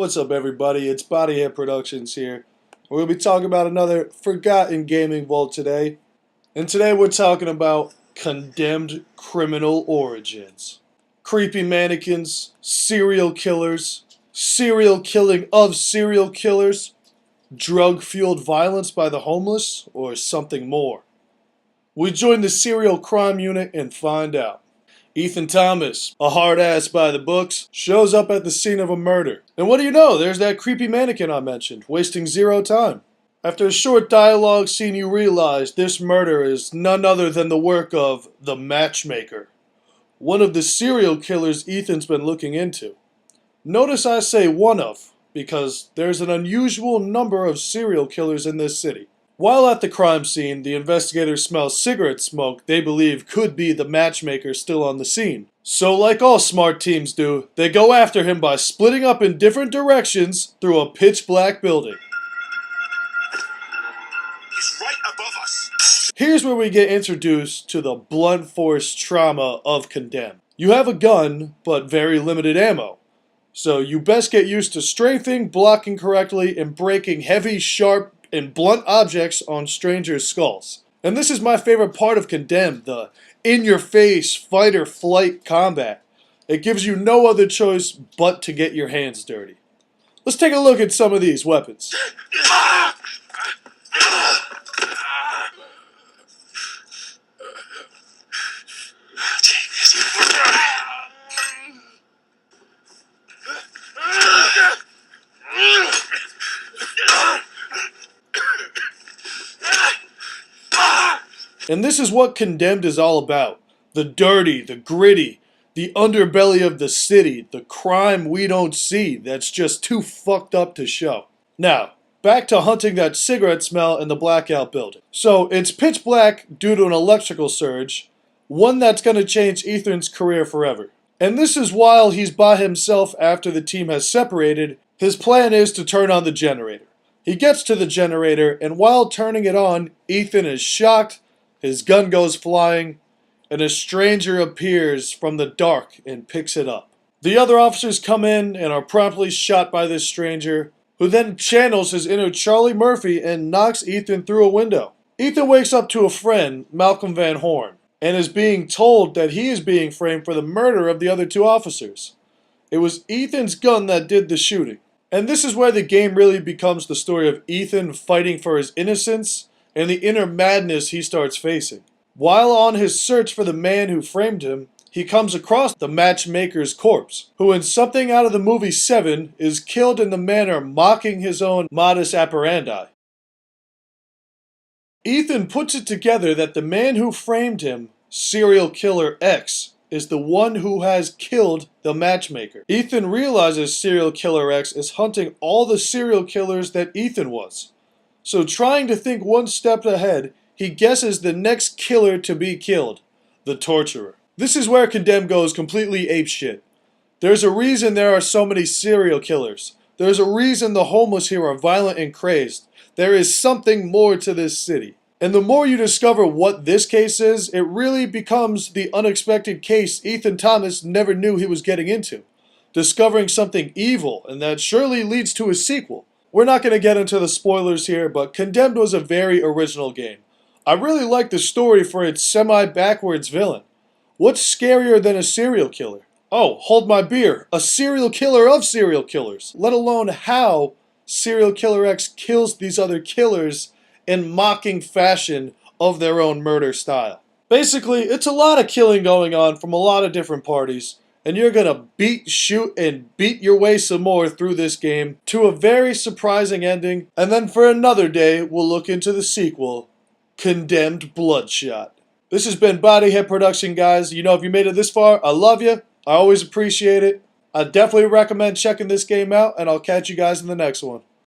What's up, everybody? It's Bodyhead Productions here. We're going to be talking about another forgotten gaming vault today. And today we're talking about condemned criminal origins. Creepy mannequins, serial killers, serial killing of serial killers, drug-fueled violence by the homeless, or something more. We join the serial crime unit and find out. Ethan Thomas, a hard ass by the books, shows up at the scene of a murder. And what do you know, there's that creepy mannequin I mentioned, wasting zero time. After a short dialogue scene, you realize this murder is none other than the work of the Matchmaker, one of the serial killers Ethan's been looking into. Notice I say one of, because there's an unusual number of serial killers in this city. While at the crime scene, the investigators smell cigarette smoke they believe could be the Matchmaker still on the scene. So like all smart teams do, they go after him by splitting up in different directions through a pitch black building. He's right above us. Here's where we get introduced to the blunt force trauma of Condemned. You have a gun, but very limited ammo. So you best get used to strafing, blocking correctly, and breaking heavy, sharp, and blunt objects on strangers' skulls. And this is my favorite part of Condemned, the in-your-face fight or flight combat. It gives you no other choice but to get your hands dirty. Let's take a look at some of these weapons. And this is what Condemned is all about. The dirty, the gritty, the underbelly of the city, the crime we don't see that's just too fucked up to show. Now, back to hunting that cigarette smell in the blackout building. So, it's pitch black due to an electrical surge, one that's going to change Ethan's career forever. And this is while he's by himself after the team has separated. His plan is to turn on the generator. He gets to the generator, and while turning it on, Ethan is shocked. His gun goes flying, and a stranger appears from the dark and picks it up. The other officers come in and are promptly shot by this stranger, who then channels his inner Charlie Murphy and knocks Ethan through a window. Ethan wakes up to a friend, Malcolm Van Horn, and is being told that he is being framed for the murder of the other two officers. It was Ethan's gun that did the shooting. And this is where the game really becomes the story of Ethan fighting for his innocence and the inner madness he starts facing. While on his search for the man who framed him, he comes across the Matchmaker's corpse, who in something out of the movie Seven is killed in the manner mocking his own modus operandi. Ethan puts it together that the man who framed him, Serial Killer X, is the one who has killed the Matchmaker. Ethan realizes Serial Killer X is hunting all the serial killers that Ethan was. So trying to think one step ahead, he guesses the next killer to be killed, the torturer. This is where Condemned goes completely apeshit. There's a reason there are so many serial killers. There's a reason the homeless here are violent and crazed. There is something more to this city. And the more you discover what this case is, it really becomes the unexpected case Ethan Thomas never knew he was getting into. Discovering something evil, and that surely leads to a sequel. We're not going to get into the spoilers here, but Condemned was a very original game. I really like the story for its semi-backwards villain. What's scarier than a serial killer? Oh, hold my beer, a serial killer of serial killers, let alone how Serial Killer X kills these other killers in mocking fashion of their own murder style. Basically, it's a lot of killing going on from a lot of different parties, and you're gonna beat, shoot, and beat your way some more through this game to a very surprising ending. And then for another day, we'll look into the sequel, Condemned Bloodshot. This has been Bodyhead Production, guys. You know, if you made it this far, I love you. I always appreciate it. I definitely recommend checking this game out, and I'll catch you guys in the next one.